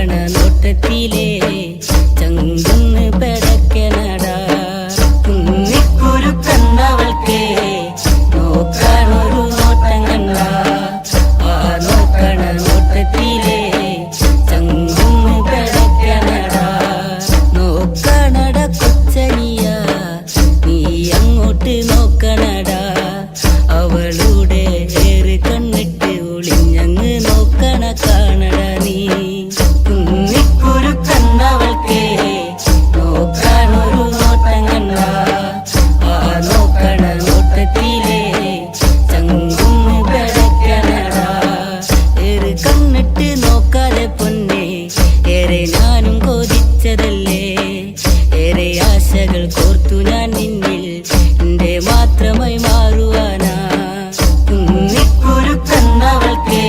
നോക്കണ നോട്ടത്തിലേ ചങ്കുന്ന് പെടക്കനടാ കുന്നിക്കുരു കണ്ണവൾക്കേ നോക്കാനൊരു നോട്ടം കണ്ട ആ നോക്കണ നോട്ടത്തിലേ ചങ്കുന്ന് പെടക്കനടാ നോക്കണട കൊച്ചനിയ നീ അങ്ങോട്ട് നോക്കണടാ അവളുടെ ഏറ് കണ്ണിട്ട് ഒളിഞ്ഞങ്ങ് നോക്കണ കാണട നീ കുന്നിക്കുരു കണ്ണവൾക്കേ നോക്കാനൊരു നോട്ടം കണ്ട ആ നോക്കണ നോട്ടത്തിലേ ചങ്കുന്ന് പെടക്കനടാ ഏറ് കണ്ണിട്ട് നോക്കാതെ പൊന്നെ ഏറെ ഞാനും കൊതിച്ചതല്ലേ ഏറെ ആശകൾ കോർത്തു ഞാൻ നിന്നിൽ എന്റെ മാത്രമായി മാറുവാനാ കുന്നിക്കുരു കണ്ണവൾക്കേ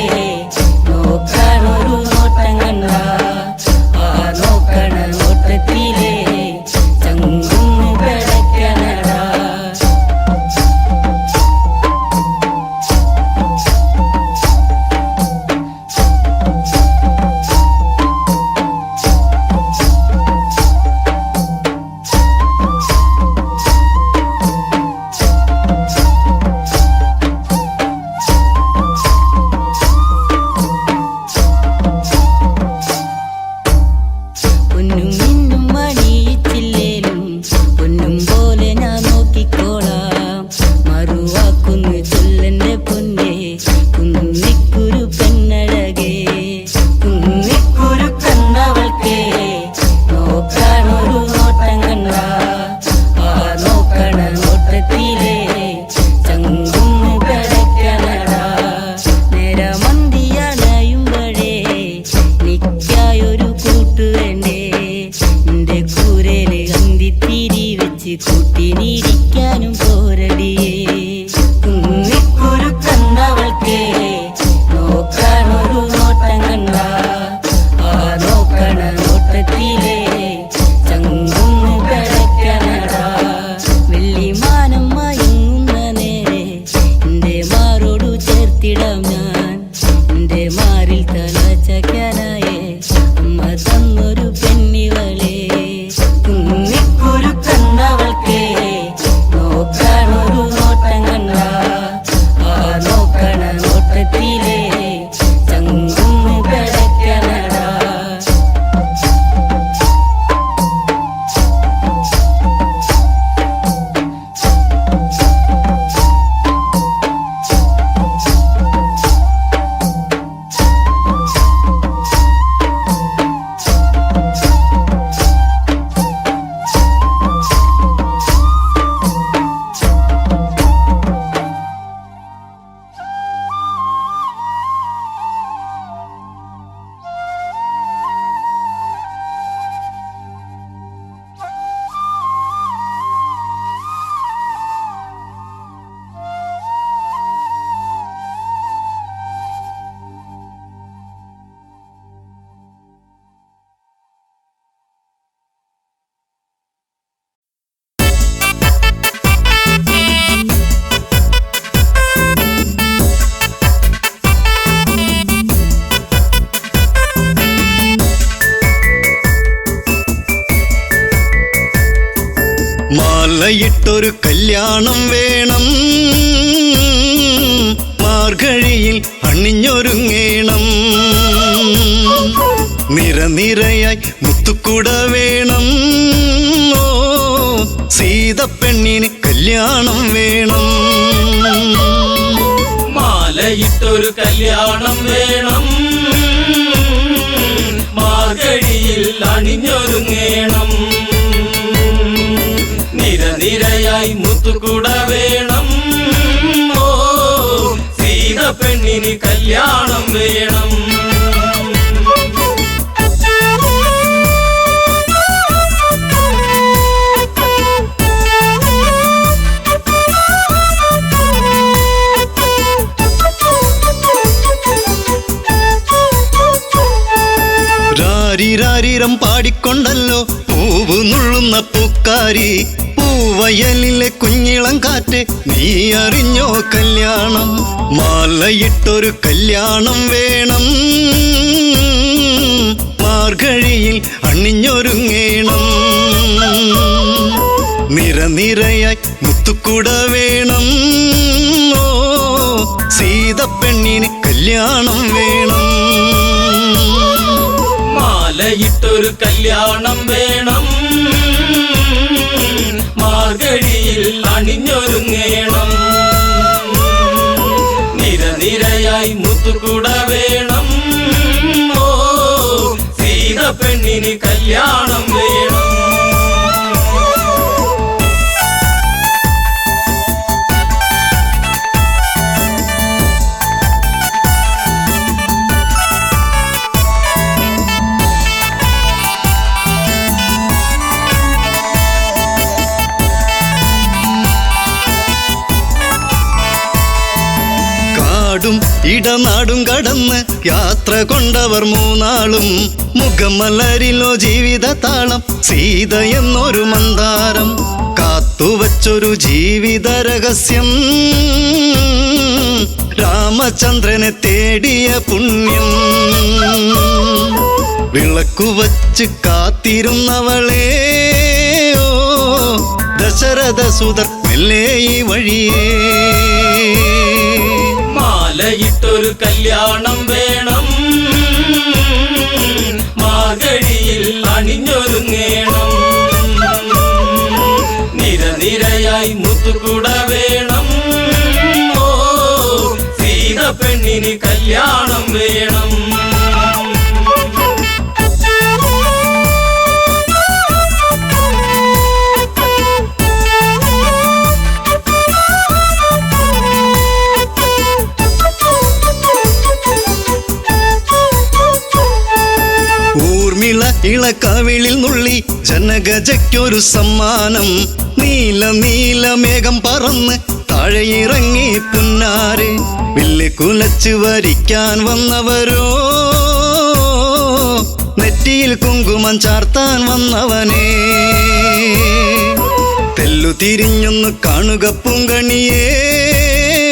നോക്കാനൊരു നോട്ടം കണ്ട ആ നോക്കണ നോട്ടത്തിലേ ചങ്കുന്ന് പെടക്കനടാ പൊന്നും മിന്നും മണിയിച്ചില്ലേലും പൊന്നും പോലെ ഞാൻ നോക്കിക്കോളാം മറുവാക്കുന്ന് ചൊല്ലന്റെ പൊന്നെ കുന്നിക്കുരു പെണ്ണഴകേ കുന്നിക്കുരു കണ്ണവൾക്കേ നോക്കാനൊരു നോട്ടം കണ്ട ആ നോക്കണ നോട്ടത്തിലേ ചങ്കുന്ന് പെടക്കനടാ നേരമന്തിയണയുമ്പഴേ നിക്കായൊരു കൂട്ടു വേണ്ടേ എന്റെ കൂരേല് അന്തിത്തിരി വെച്ച് കൂട്ടിനിരിക്കാനും പോരടിയേ കുന്നിക്കുരു കണ്ണവൾക്കേ നോക്കാനൊരു നോട്ടം കണ്ട ആ നോക്കണ നോട്ടത്തിലേ ചങ്കുന്ന് പെടക്കനടാ വെള്ളിമാനം മയങ്ങുന്ന നേരെ എന്റെ മാറോടു ചേർത്തിടാം ഞാൻ എന്റെ മാറിൽ തല ചക്കാനായേ അമ്മ തന്നൊരു പെണ്ണിവളേ കുന്നിക്കുരു കണ്ണവൾക്കേ നോക്കാനൊരു നോട്ടം കണ്ട ആ നോക്കണ നോട്ടത്തിലേ ചങ്കുന്ന് പെടക്കനടാ മാലയിട്ടൊരു കല്യാണം വേണം മാർഗഴിയിൽ അണിഞ്ഞൊരുങ്ങേണം നിരനിരയായി മുത്തുക്കുട വേണം ഓ സീതപ്പെണ്ണിന് കല്യാണം വേണം മാലയിട്ടൊരു കല്യാണം വേണം മാർഗഴിയിൽ അണിഞ്ഞൊരുങ്ങേണം നിരനിരയായി മുത്തുകുട വേണം ഓ സീതപ്പെണ്ണിന് കല്യാണം വേണം രാരിരാരിരം പാടിക്കൊണ്ടല്ലോ പൂവ് നുള്ളുന്ന പൂക്കാരി പൂവയലിലെ കുഞ്ഞിളം കാറ്റ് നീ അറിഞ്ഞോ കല്യാണം മാലയിട്ടൊരു കല്യാണം വേണം മാർഗഴിയിൽ അണിഞ്ഞൊരുങ്ങേണം നിരനിരയായി മുത്തുക്കുട വേണം ഓ സീതപ്പെണ്ണിന് കല്യാണം വേണം മാലയിട്ടൊരു കല്യാണം വേണം മാർഗഴിയിൽ അണിഞ്ഞൊരുങ്ങേണം നിരനിരയായി മുത്തുകുട വേണം ഓ സീതപ്പെണ്ണിന് കല്യാണം വേണം ഇടനാടും കടന്ന് യാത്ര കൊണ്ടവർ മൂന്നാളും മുഖമലരിലോ ജീവിത താളം സീത എന്നൊരു മന്ദാരം കാത്തുവച്ചൊരു ജീവിത രഹസ്യം രാമചന്ദ്രനെ തേടിയ പുണ്യം വിളക്കുവച്ച് കാത്തിരുന്നവളെ ഓ ദശരഥ സുതർ മെല്ലെ ഈ വഴിയേ മാലയിട്ടൊരു കല്യാണം വേണം മാർഗഴിയിൽ അണിഞ്ഞൊരുങ്ങേണം നിരനിരയായി മുത്തുകുട വേണം ഓ സീതപ്പെണ്ണിന് കല്യാണം വേണം ഇളക്കവിളിൽ നുള്ളി ജനഗജയ്ക്കൊരു സമ്മാനം നീല നീല മേഘം പറന്ന് താഴെയിറങ്ങി പുന്നാരെ വില്ല് കുലച്ച് വരിക്കാൻ വന്നവരോ നെറ്റിയിൽ കുങ്കുമം ചാർത്താൻ വന്നവനെ തെല്ലു തിരിഞ്ഞൊന്ന് കാണുക പൂങ്കണിയേ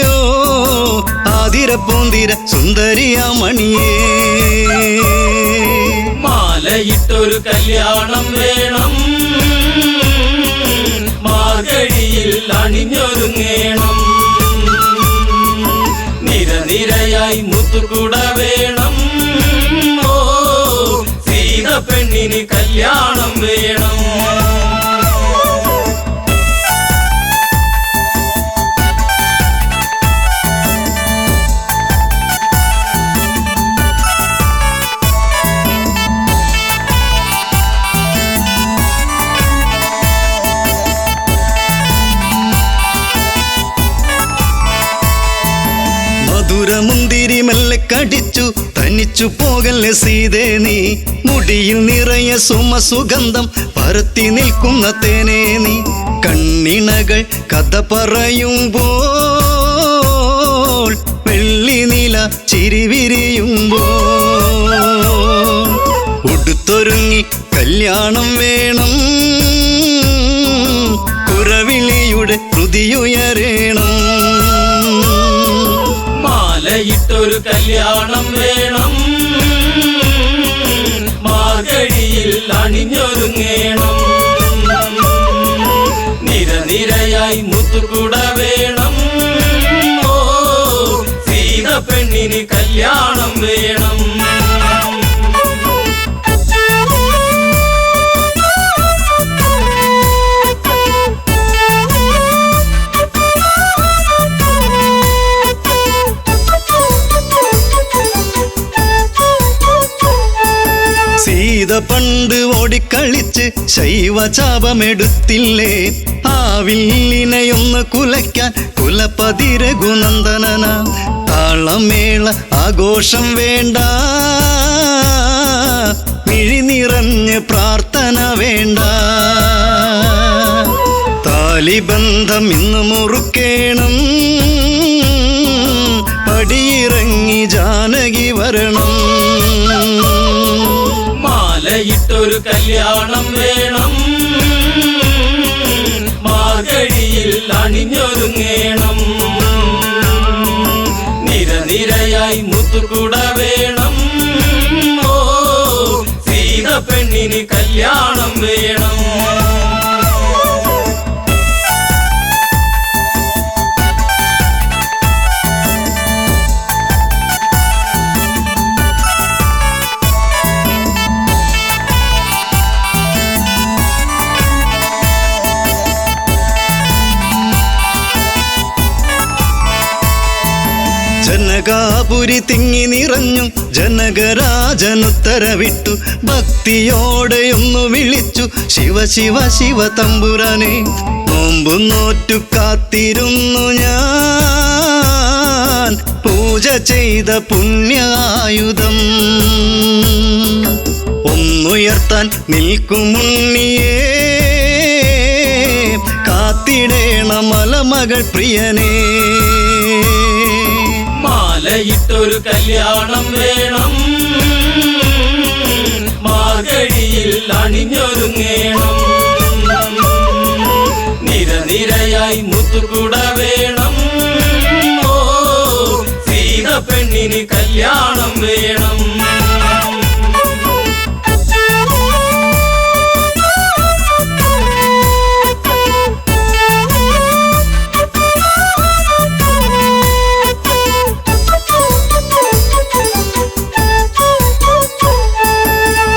ഓ ആതിര പൂന്തിര സുന്ദരിയാ മണിയേ മാലയിട്ടൊരു കല്യാണം വേണം മാർഗഴിയിൽ അണിഞ്ഞൊരുങ്ങേണം നിരനിരയായി മുത്തുകുട വേണം ഓ സീതപ്പെണ്ണിന് കല്യാണം വേണം മുന്തിരി മെല്ലെ കടിച്ചു തനിച്ചു പോകല്ലേ സീതേ നീ മുടിയിൽ നിറയെ സുമസുഗന്ധം പരത്തി നിൽക്കുന്ന തേനേ നീ കണ്ണിണകൾ കഥ പറയുമ്പോൾ വെള്ളി നീല ചിരിവിരിയുമ്പോൾ ഉടുത്തൊരുങ്ങി കല്യാണം വേണം കുരവിളിയുടെ ഹൃതിയുയരേണം മാലയിട്ടൊരു കല്യാണം വേണം മാർഗഴിയിൽ അണിഞ്ഞൊരുങ്ങേണം നിരനിരയായി മുത്തുകുട വേണം ഓ സീതപ്പെണ്ണിന് കല്യാണം വേണം പണ്ട് ഓടിക്കളിച്ച് ശൈവചാപമെടുത്തില്ലേ ആ വില്ലിനെയൊന്ന് കുലയ്ക്കാൻ കുലപതി രഘുനന്ദനന താളമേള ആഘോഷം വേണ്ട മിഴി നിറഞ്ഞ് പ്രാർത്ഥന വേണ്ട താലിബന്ധം ഇന്ന് മുറുക്കേണം പടിയിറങ്ങി ജാനകി വരണം മാലയിട്ടൊരു കല്യാണം വേണം മാർഗഴിയിൽ അണിഞ്ഞൊരുങ്ങേണം നിരനിരയായി മുത്തുകുട വേണം ഓ പെണ്ണിന് കല്യാണം വേണം. ജനകാപുരി തിങ്ങി നിറഞ്ഞു ജനകരാജനുത്തരവിട്ടു ഭക്തിയോടെയൊന്നു വിളിച്ചു ശിവ ശിവ ശിവ തമ്പുരാനെ. നോമ്പു നോറ്റു കാത്തിരുന്നു ഞാൻ പൂജ ചെയ്ത പുണ്യായുധം ഒന്നുയർത്താൻ നിൽക്കുമുണ്ണിയേ കാത്തിടേണ മലമകൾ പ്രിയനേ. മാലയിട്ടൊരു കല്യാണം വേണം, മാർഗഴിയിൽ അണിഞ്ഞൊരുങ്ങേണം. നിരനിരയായി മുത്തുകുട വേണം, ഓ സീത പെണ്ണിന് കല്യാണം വേണം.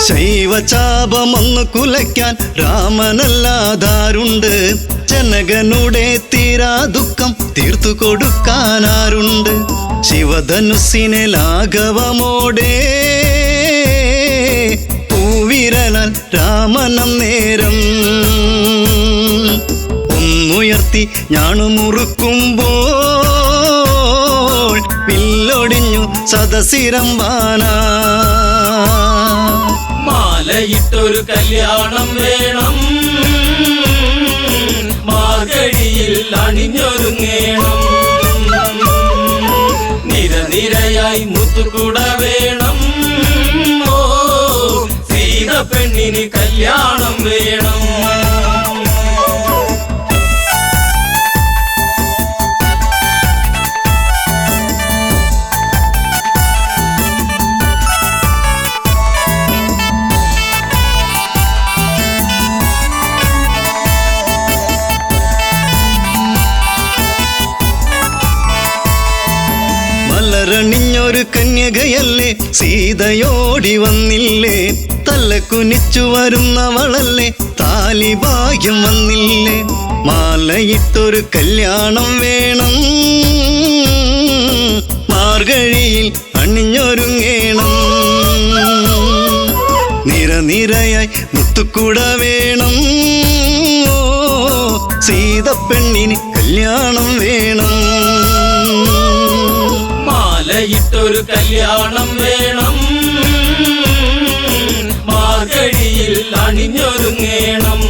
ശൈവചാപമൊന്നു കുലയ്ക്കാൻ രാമനല്ലാതാരുണ്ട്, ജനകനുടെ തീരാ ദുഃഖം തീർത്തു കൊടുക്കാനാരുണ്ട്. ശിവധനുസിനെ ലാഘവമോടെ പൂവിരലാൽ രാമനം നേരം ഒന്നുയർത്തി ഞാണുമുറുക്കുമ്പോൾ പില്ലൊടിഞ്ഞു സദസിരമ്പാനാ. മാലയിട്ടൊരു കല്യാണം വേണം, മാർഗഴിയിൽ അണിഞ്ഞൊരുങ്ങേണം. നിരനിരയായി മുത്തുകുട വേണം, ഓ സീത പെണ്ണിന് കല്യാണം വേണം. മലരണിഞ്ഞൊരു കന്യകയല്ലേ സീതയോടി വന്നില്ലേ, തലകുനിച്ചു വരുന്നവളല്ലേ താലി ഭാഗ്യം വന്നില്ലേ. മാലയിട്ടൊരു കല്യാണം വേണം, മാർഗഴിയിൽ അണിഞ്ഞൊരുങ്ങേണം. നിരനിരയായി മുത്തുകുട വേണം, ഓ സീത പെണ്ണിന് കല്യാണം വേണം. മാലയിട്ടൊരു കല്യാണം വേണം, മാർഗഴിയിൽ അണിഞ്ഞൊരുങ്ങേണം.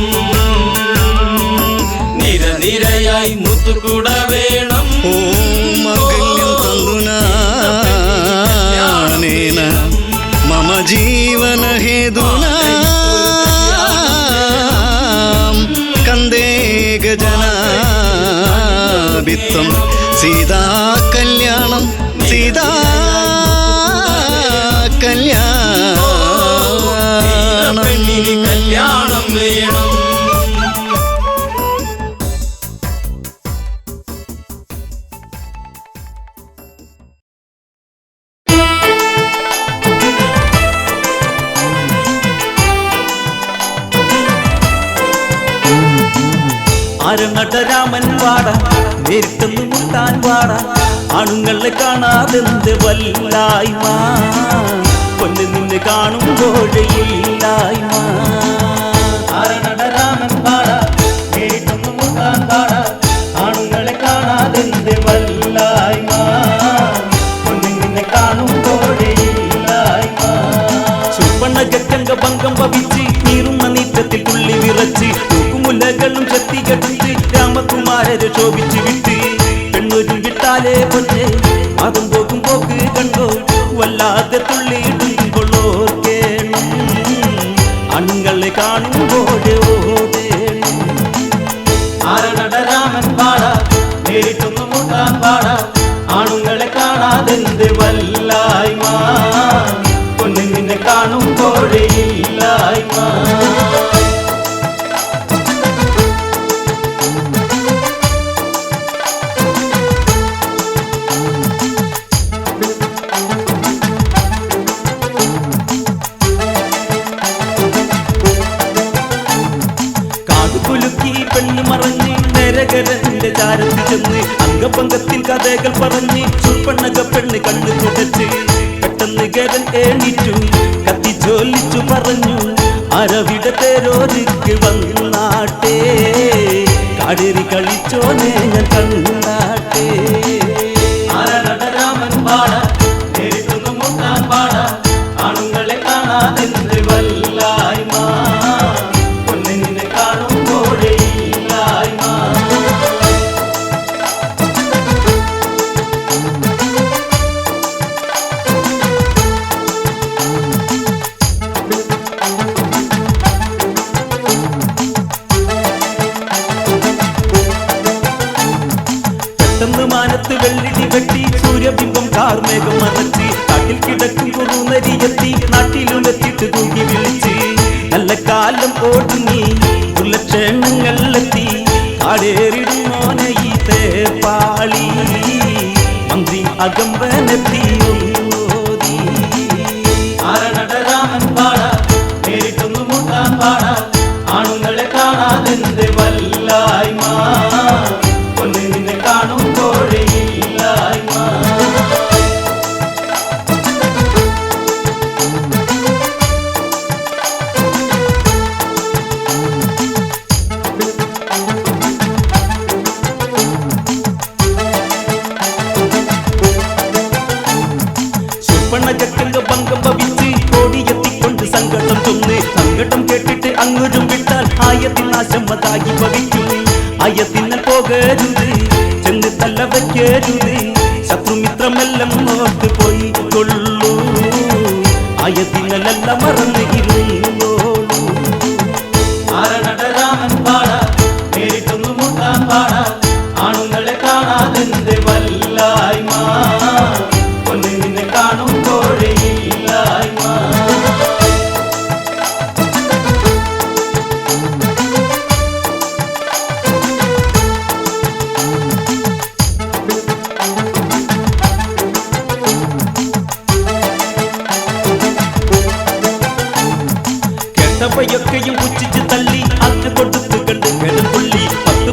നിരനിരയായി മുത്തുകുട വേണം, ഓ മംഗല്യം തന്തുനാനേന മമ ജീവന ഹേതുനാ കന്ദേ ഗജനാഭിത്വം സീതാ കല്യാണം സീതാ കല്യാണം. കല്യാണം വേണം. ആരനടരാമൻ വാട നേരിട്ടൊന്നു മുട്ടാൻ വാട ആണുങ്ങളെ കാണാതെന്ത് വല്ലായ്മ കൊന്നു നിന്നെ കാണുമ്പോഴില്ലായ്മ. ആരനടരാമൻ വാട നേരിട്ടൊന്നു മുട്ടാൻ വാട ആണുങ്ങളെ കാണാതെന്ത് വല്ലായ്മ കൊന്നു നിന്നെ കാണുമ്പോഴില്ലായ്മ. ചുവണ്ണകറ്റങ്ക ഭംഗം ഭവിച്ച് നീറുന്ന നീറ്റത്തിൽ തുള്ളി വിറച്ച് മുലകളും ശക്തികെടുത്ത് രാമകുമാരരെ ശോഭിച്ചു വിട്ട് പെണ്ണൊരും വിട്ടാലേ പൊന്നെ അതും പോകും പോക്ക് കണ്ടോ വല്ലാതെ തുള്ളിയിടുമ്പോൾ ഓർക്കേണം അണുങ്ങളെ കാണുമ്പോഴേ ഓതേണം. ആരനടരാമൻ പാട നേരിട്ടൊന്നു മുട്ടാൻ പാട ആണുങ്ങളെ കാണാതെന്ത് വല്ലായ്മ കൊന്നു നിന്നെ കാണുമ്പോഴേ ഇല്ല ചാരത്ത് ചെന്ന് അംഗപങ്കത്തിൻ കഥകൾ പറഞ്ഞ് ചുപ്പണ്ണക പെണ്ണ് കണ്ണു തുടച്ച് പെട്ടെന്ന് ഗരൻ എണീറ്റു കത്തി ജോലിച്ചു പറഞ്ഞു അരവിടെ തേരോരിക്ക് വന്നാട്ടെ കാടേറി കളിച്ചോനെ ഞാൻ കണ്ണാട്ടെ ആരനടരാമൻ പാട നേരിട്ടൊന്നും മുട്ടാൻ പാട ആണുങ്ങളെ കാണാതെന്ത് വല്ലായ്മ പൊന്നിനെ കാണുമ്പോഴേ ഇല്ലായ്മ പെട്ടെന്ന് മാനത്ത് വെള്ളിടി വെട്ടി സൂര്യബിംബം കാർമേഘം മറച്ച് കാട്ടിൽ കിടക്കും കുറുനരിയെത്തി നാട്ടിലും എത്തിയിട്ട് തൂക്കി വിളിച്ച് നല്ല കാലം ഓടുങ്ങി ഉള്ളക്ഷേണങ്ങളിലെത്തി കാടേറിടും മോനെ ഈ തേപ്പാളി മന്ത്രി അകമ്പനെത്തി ഒന്നോതി ആരനടരാമൻ പാട നേരിട്ടൊന്നും മുട്ടാൻ പാട ആണുങ്ങളെ കാണാതെന്ത് വല്ലായ്മ പൊന്നിനെ കാണുമ്പോഴേ ഇല്ലായ്മ ശുപ്പണ്ണകക്കങ്ക ഭംഗം ഭവിച്ച് കോടിയെത്തിക്കൊണ്ട് സങ്കടം ചൊന്ന് സങ്കടം കേട്ടിട്ട് അങ്ങോട്ടും വിട്ടാൽ ആയത്തിൽ നാശമതായി ഭവിക്കും ആയത്തിന്നൽ പോകരുത് ചെന്ന് തല്ല വയ്ക്കരുത് ശത്രുമിത്രമെല്ലാം നോട്ട് പോയി കൊള്ളൂ ആയത്തിനലെല്ലാം മറന്ന് ഇരുന്നോളൂ ആരനടരാമൻ പാട നേരിട്ടൊന്നും മുട്ടാൻ പാട ആണുങ്ങളെ കാണാതെന്ത് വല്ലായ്മ പൊന്നിനെ കാണുമ്പോഴേ ഇല്ലായ്മ കേട്ടവയൊക്കെയും പുച്ഛിച്ച് തള്ളി അത് കൊടുത്ത് കണ്ട് കരുപുള്ളി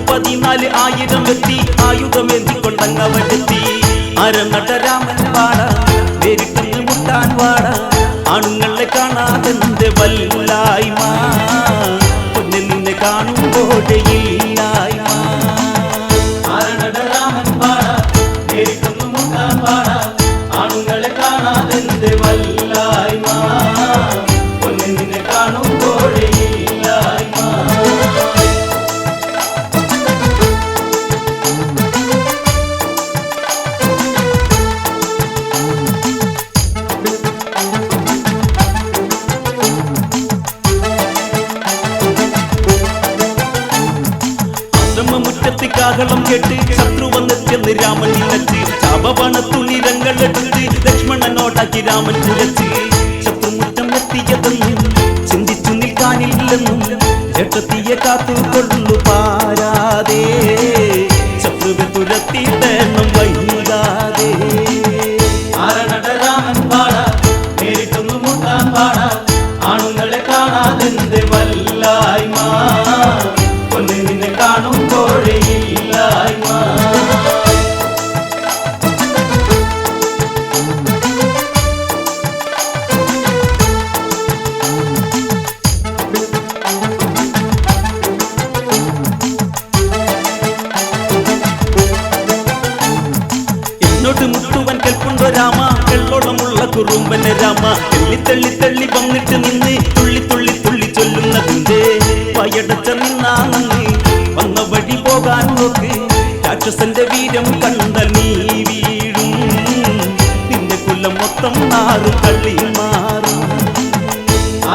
10-14 എത്തി ആയുധമേന്തിക്കൊണ്ടങ്ങവരെത്തി അരനടരാമൻ പാട നേരിട്ടൊന്ന് മുട്ടാൻ വാട ആണുങ്ങളെ കാണാതെന്ത് വല്ലായ്മ പൊന്നിൽ നിന്നെ കാണുമ്പോഴേ ഇല്ലായ്മ ആരനടരാമൻ പാട നേരിട്ടൊന്നും മുട്ടാൻ പാട ആണുങ്ങളെ കാണാതെന്ത് വല്ലായ്മ പൊന്നിനെ കാണുമ്പോഴേ ഇല്ലായ്മ മുറ്റത്ത് കാഹളം കേട്ട് ശത്രു വന്നെത്തിയെന്ന് രാമൻ നിലച്ച് ചാപവണത്തു നിരങ്ങളെടുത്ത് ലക്ഷ്മണനോടാക്കി രാമൻ കുലച്ച് ശത്രുമുറ്റം എത്തിയതെന്നും ചിന്തിച്ചു നിൽക്കാനില്ലെന്നും ജട്ടത്തിയെ കാത്തുകൊള്ളു പാരാതെ ശത്രുവെ തുരത്തിയിട്ടെണ്ണം വൈകാതെ ആരനടരാമൻ പാട നേരിട്ടൊന്നും മുട്ടാൻ പാട ആണുങ്ങളെ കാണാതെന്ത് വല്ലായ്മ പൊന്നിനെ കാണുമ്പോഴേ ഇല്ലായ്മ എന്നോട് മുട്ടുവൻ കേൾപ്പുണ്ടോ രാമ വെള്ളോളമുള്ള കുറുമ്പനെ രാമ തെള്ളി തെള്ളി തെള്ളി വന്നിട്ട് നിന്ന് തുള്ളി തുള്ളി തുള്ളി ചൊല്ലുന്നതിന്റെ വയടച്ച നിന്നാണെന്ന് വന്ന വഴി പോകാൻ നോക്ക് രാക്ഷസന്റെ വീരം കണ്ടാൽ നീ വീഴും നിന്റെ കുലം മൊത്തം നാറും കള്ളി മാറും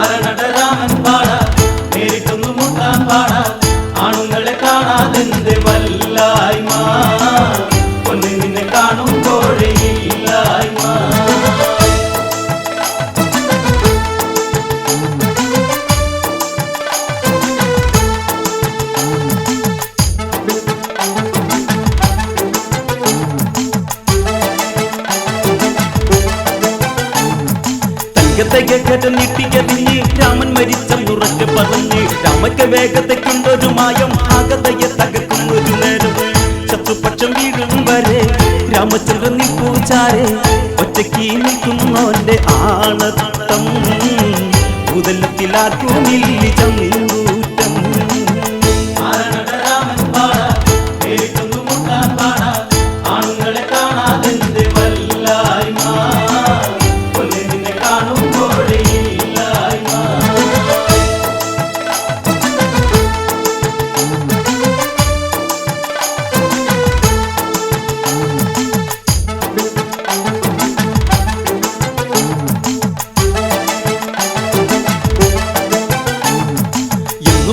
ആരനടരാമൻ പാട നേരിട്ടൊന്നും മുട്ടാൻ പാട ആണുങ്ങളെ കാണാതെന്ത് വല്ലായ്മ പൊന്നിനെ കാണുമ്പോഴേ ഇല്ലായ്മ വേഗത്തെ നീട്ടിയതിഞ്ഞ് രാമൻ മരിച്ചെന്നുറക്കെ പറഞ്ഞ് രാമയ്ക്ക് വേഗതയ്ക്കുണ്ടൊരു മായം ആകതയെ തകർക്കുന്നൊരു നേരം രാമചന്ദ്രൻ നിൽപ്പൂച്ചാരെ ഒറ്റയ്ക്ക് നിൽക്കുന്നോന്റെ ആണത്തം ഭൂതലത്തിലാക്കുമില്ല ചങ്ങൂറ്റം. രാമൻ പാട നേരിട്ടൊന്നു മുട്ടാൻ പാട ആണുങ്ങളെ കാണാതെന്ത് വല്ലായ്മ നിന്നെ കാണുമ്പോഴേ ഇല്ലായ്മ.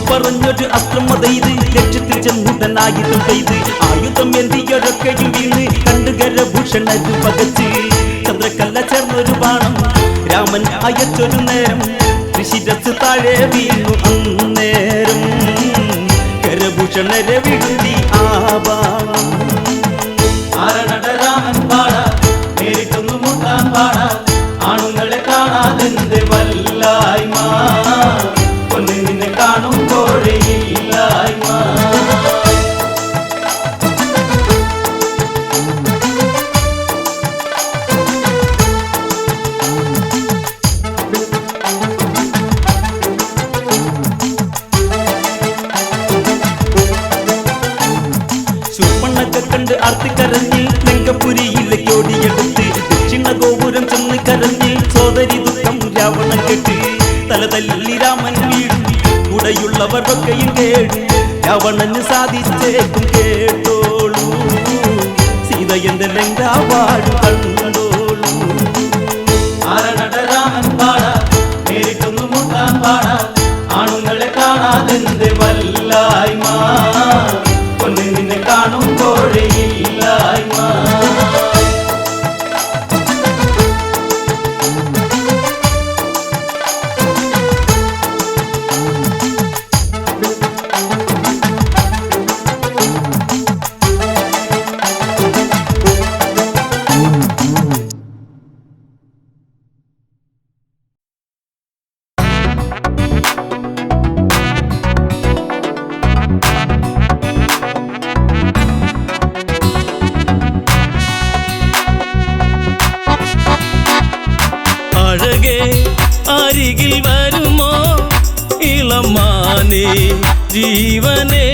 പറഞ്ഞൊരു അസ്ത്രമതൈത് ലക്ഷ്യത്തിൽ ചെന്നുടനായുധം പെയ്ത് ആയുധം എന്തിയൊരൊക്കെയും വീണ് കണ്ടുകരഭൂഷണരു പകച്ച് ചന്ദ്രക്കല്ല ചേർന്നൊരു ബാണം രാമൻ അയച്ചൊരു നേരം ഋഷിരസ് താഴെ വീണു അന്നേരം കരഭൂഷണരെ വിടുതി ആ ബാണം. രാമൻ പാട നേരിട്ടൊന്നു മുട്ടാൻ പാട ആണുങ്ങളെ കാണാതെന്ത് വല്ലായ്മ നിന്നെ കാണുമ്പോഴേ ഇല്ലായ്മ. ശൂർപ്പണക്കെ കണ്ട് ആർത്തിക്കരഞ്ഞ് ലങ്കപുരിയിലേക്ക് ഓടിയെടുത്ത് ദക്ഷിണ ഗോപുരം ചെന്ന് കരഞ്ഞ് സോദരി ദുഃഖം രാവണൻ കേട്ട് തല തല്ലി രാമൻ വീഴും കൂടെയുള്ളവർക്കൊക്കെയും കേട്ടു രാവണന് സാധിച്ചേക്കും കേട്ടോളൂ സീത എന്റെ ലങ്കാവാട് കണ്ടോളൂ. രാമൻ പാട നേരിട്ടൊന്നു മുട്ടാൻ പാട ആണുങ്ങളെ കാണാതെന്ത് വല്ലായ്മ നിന്നെ കാണുമ്പോഴേ ഇല്ലായ്മ. അരികിൽ വരുമോ ഇളമാനേ ജീവനേ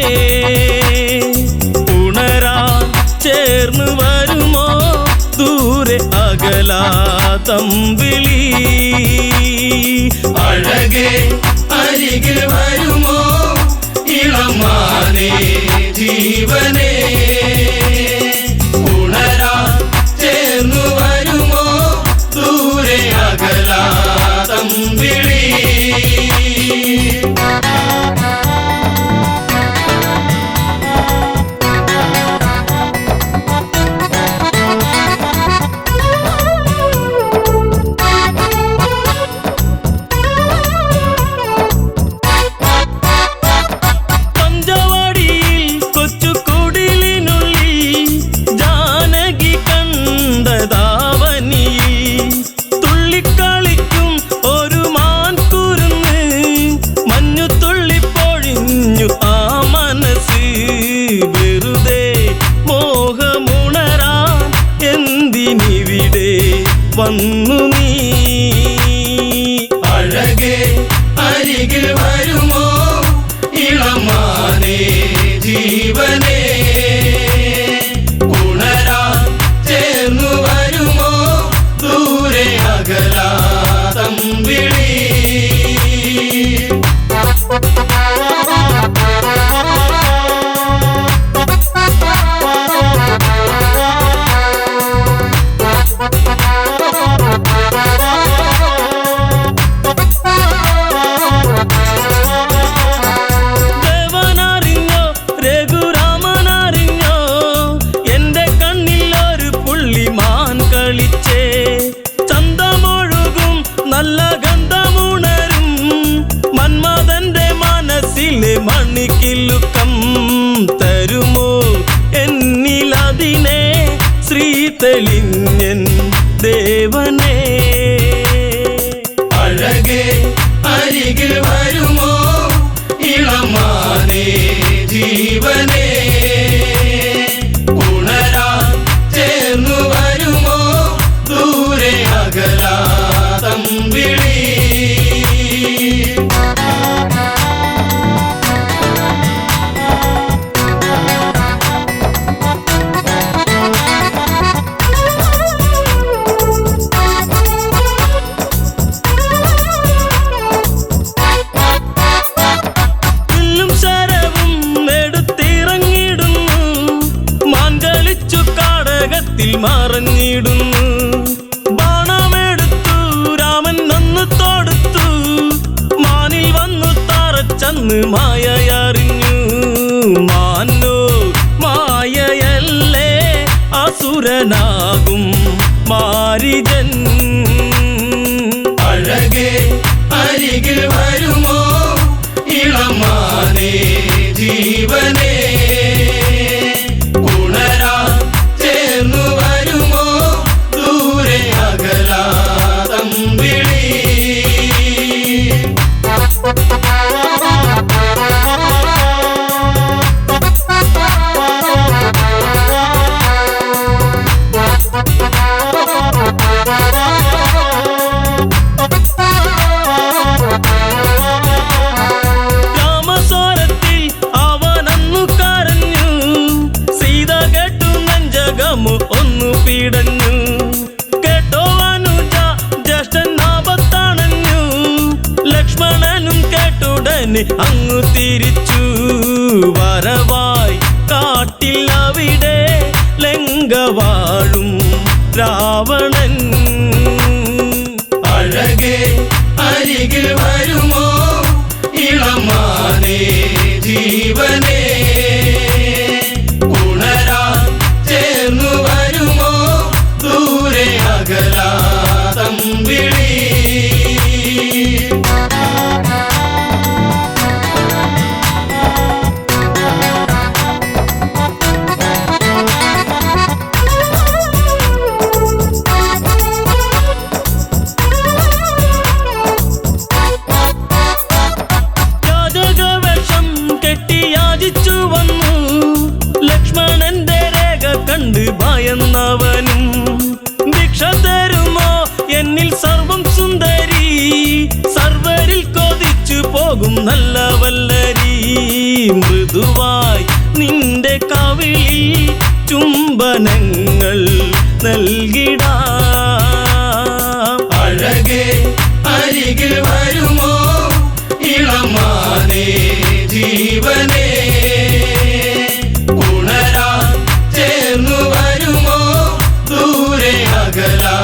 ഉണരാൻ ചേർന്ന് വരുമോ ദൂരെ അകലാതമ്പിളി അഴകേ അരികിൽ വരുമോ ഇളമാനേ ജീവനേ ഉണരാൻ ചേർന്ന് വരുമോ ദൂരെ അകലാതമ്പിളി വന്നു നീ അഴകേ അരികിൽ വരുമോ ഇളമാനേ ജീവനേ ഉണരാൻ ചേർന്നു വരുമോ ദൂരെ അകലാതമ്പിളി മണിക്കിലുക്കം തരുമോ എന്നിലതിനെ ശ്രീ തെളിഞ്ഞൻ ദേവനേ അഴകേ അരികിൽ വരുമോ ഇളമാനേ ജീവനേ ഉണരാൻ ചേർന്നു അന്ന് മായയറിഞ്ഞു മാനോ മായയല്ലേ അസുരനാകും മാരിജൻ. അഴകേ അരികിൽ വരുമോ ഇളമാനേ ജീവനേ, ഉണരാ ചേർന്നു വരുമോ ദൂരെ അകലാ തമ്പിളി. ഒന്നു പീടഞ്ഞു കേട്ടോ അനുജ ജ്യേഷ്ഠൻ ആപത്താണഞ്ഞു. ലക്ഷ്മണനും കേട്ടുടനെ അങ്ങു തിരിച്ചു വരവായി കാട്ടിൽ അവിടെ ലങ്ക വാഴും രാവണൻ. അഴകേ അരികിൽ വരുമോ ഇളമാനേ ജീവനേ, ഉണരാ ചേർന്നു വരുമോ ദൂരെ അകലാ തമ്പിളി. യാചകവേഷം കെട്ടി യാചിച്ചു വന്നു ലക്ഷ്മണന്റെ രേഖ കണ്ട് ഭയന്നവനും. ഭിക്ഷ തരുമോ എന്നിൽ സർവം സുന്ദരി, സർവരിൽ കൊതിച്ചു പോകും നല്ല വല്ലരി. മൃദുവായി നിന്റെ കവിളിൽ ചുംബനങ്ങൾ നൽകിടാം. അഴകേ അരികിൽ വരുമോ ഇളമാനേ ജീവനേ, ഉണരാ ചേർന്നു വരുമോ ദൂരെ അകലാ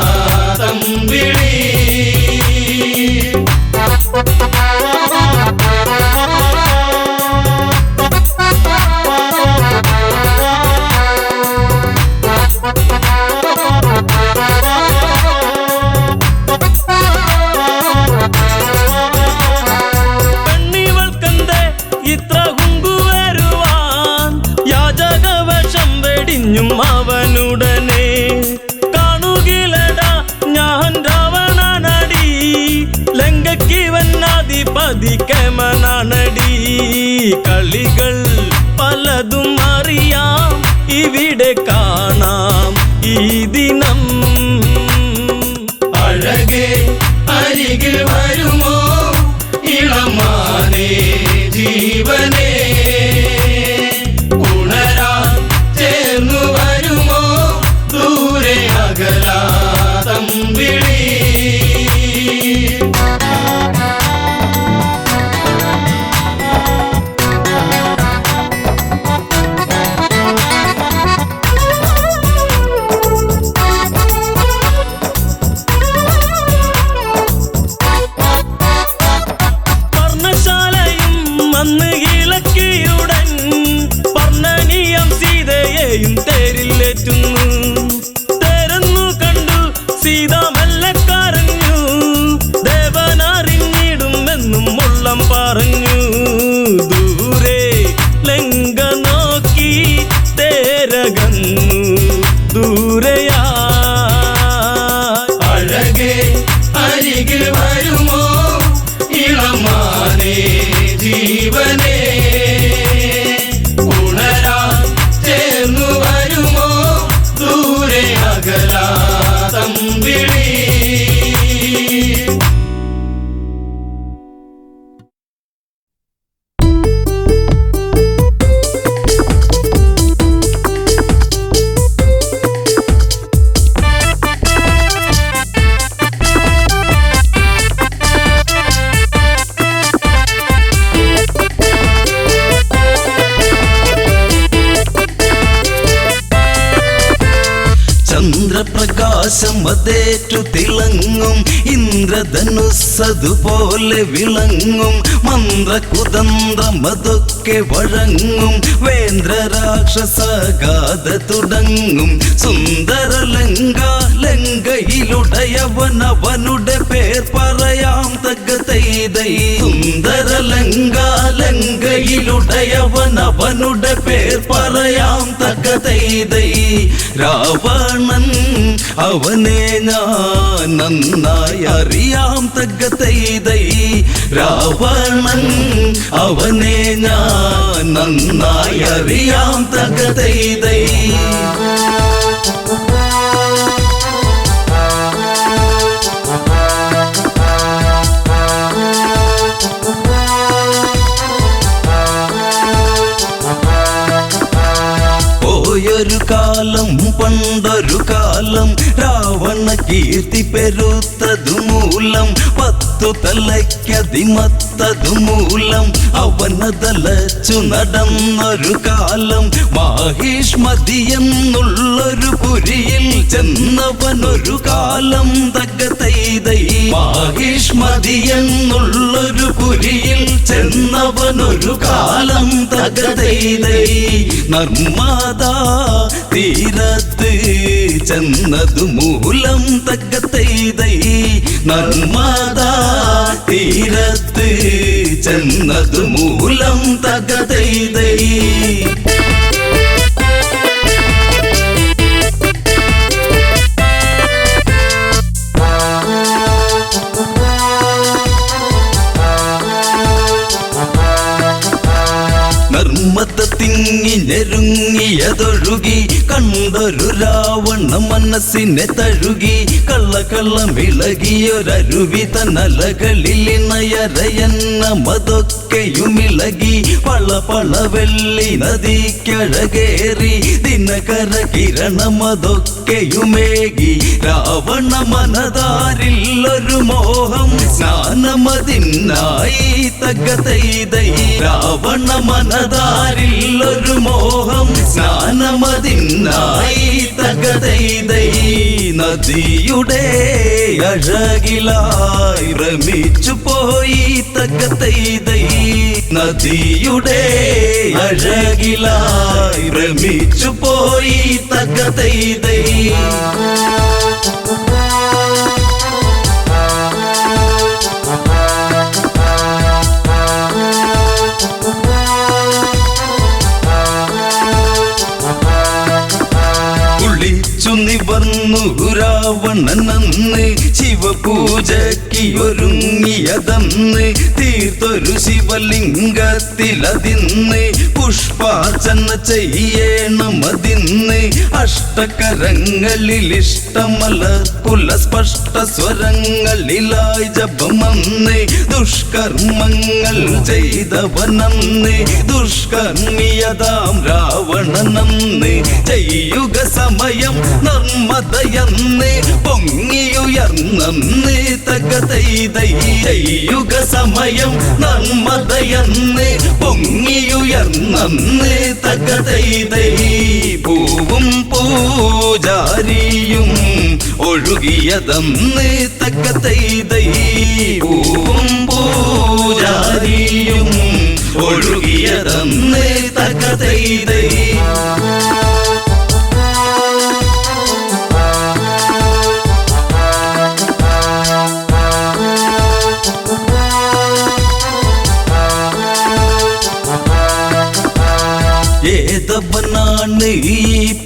തമ്പിളി. പെണ്ണിവൾക്കെന്തേ ഇത്ര ഹുങ്കുവരുവാൻ, യാചകവേഷം വെടിഞ്ഞും അവനുടനെ. കാണുകിലടാ ഞാൻ രാവണനടി, ലങ്കയ്ക്കിവനാധിപതി കേമനാണടി. കളികൾ പലതും അറിയാം ഇവിടെ കാണാം ഈ ദിനം. അഴകേ അരികിൽ വരുമോ ഇളമാനേ ജീവനേ, ഉണരാ ചേർന്നു വരുമോ ദൂരെ അകലാ തമ്പിളി. പർണശാലയും അന്ന് ഇളക്കിയുടൻ പർണനീയം സീതയെയും തേരിലേറ്റുന്നു. തേരെന്നു കണ്ടു സീത മെല്ലെ കരഞ്ഞു, ദേവനറിഞ്ഞിടുമെന്നും ഉള്ളം പറഞ്ഞു. ദൂരെ ലങ്ക നോക്കി തേരകന്നു ദൂരയാ. അഴകേ അരികിൽ വരുമോ ഇളമാനേ ജീവനേ, ഉണരാ ചേർന്നു വരുമോ ദൂരെ അകലാ തമ്പിളി. പ്രകാശം അതേറ്റു തിളങ്ങും ഇന്ദ്രധനുസ്സതുപോലെ വിളങ്ങും മന്ത്രകുതന്ത്രമതൊക്കെ വഴങ്ങും വേന്ദ്രരാക്ഷസഗാഥ തുടങ്ങും സുന്ദര ലങ്കയിലുടയവനവനുടെ പേർ പറയാം തകതൈതൈ സുന്ദര ലങ്കയിലുടയവനവനുടെ പേർ പറയാം തകതൈതൈ രാവണൻ അവനെ ഞാൻ നന്നായി അറിയാം തകതൈതൈ രാവണൻ അവനെ ഞാൻ നന്നായി അറിയാം തകതൈതൈ ഒരു കാലം പണ്ടൊരു കാലം രാവണ കീർത്തി പെരുത്തതു മൂലം 10 തലയ്ക്കതിമത്തതു മൂലം അവനതലച്ചു നടന്നൊരു കാലം മാഹിഷ്മതിയെന്നുള്ളൊരു പുരിയിൽ ചെന്നവനൊരു കാലം തകതൈതൈ മാഹിഷ്മതിയെന്നുള്ളൊരു പുരിയിൽ ചെന്നവനൊരു കാലം തകതൈതൈ നർമ്മദാ തീരത്ത് ചെന്നതു മൂലം തകതൈതൈ നർമ്മദാ തീരത്ത് ചെന്നതു മൂലം തകതൈതൈ തിങ്ങി ഞെരുങ്ങിയതൊഴുകി കണ്ടൊരു രാവണ മനസ്സിനെ തഴുകി കള്ളമിളകിയൊരരുവി തന്നലകളിൽ നയരയന്നമതൊക്കെയുമിളകി പള വെള്ളി നദിക്കഴകേറി ദിനകര കിരണമതൊക്കെയുമേകി രാവണ മനതാരിൽ ഒരു മോഹം സ്നാനമതിനായി തകതൈതൈ രാവണ മനതാരിൽ ഒരു മോഹം സ്നാനമതിനായി തകതൈതൈ നദിയുടെ അഴകിലായി ഭ്രമിച്ചു പോയി തകതൈതൈ നദിയുടെ അഴകിലായി ഭ്രമിച്ചു പോയി തകതൈതൈ നിവർന്നു രാവണനന്ന് ശിവപൂജയ്ക്കൊരുങ്ങിയതന്ന് തീർത്തൊരു ശിവലിംഗത്തിലതിന്ന് പുഷ്പാർച്ചന ചെയ്യണമതിന്ന് അഷ്ടകരങ്ങളിൽ ഇഷ്ടമലർപ്പുല സ്പഷ്ട സ്വരങ്ങളിലായി ജപമന്ന് ദുഷ്കർമ്മങ്ങൾ ചെയ്തവനന്ന് ദുഷ്കർമ്മിയതാം രാവണനന്ന് ചെയ്യുക സമയം നർമ്മദയന്ന് പൊങ്ങിയുയർന്നന്ന് തകതൈതൈ ചെയ്യുക സമയം നർമ്മദയന്ന് പൊങ്ങിയുയർന്നന്ന് തകതൈതൈ പൂവും പൂജാരിയും ഒഴുകിയതന്ന് തകതൈതൈ പൂവും പൂജാരിയും ഒഴുകിയതന്ന് തകതൈതൈ ഏതവനാണ് ഈ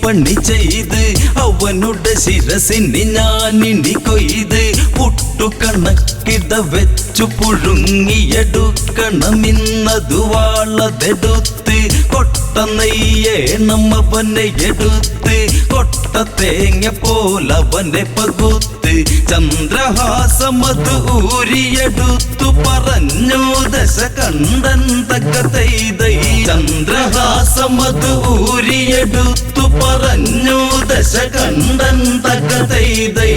പണി ചെയ്ത് അവനുടെ ശിരസിന് ഞാനിനി കൊയ്ത് പുട്ടുകണക്കിട വെച്ചു പുഴുങ്ങിയെടുക്കണമെന്നതു വാളതെടുത്ത് കൊട്ട നെയ്യേണം അവനെ എടുത്ത് കൊട്ട തേങ്ങ പോലവനെ പകുത്ത് ചന്ദ്രഹാസമത് ഊരിയെടുത്തു പറഞ്ഞു ദശകണ്ഠൻ തകതൈതൈ ചന്ദ്രഹാസമത് ഊരിയെടുത്തു പറഞ്ഞു ദശകണ്ഠൻ തകതൈതൈ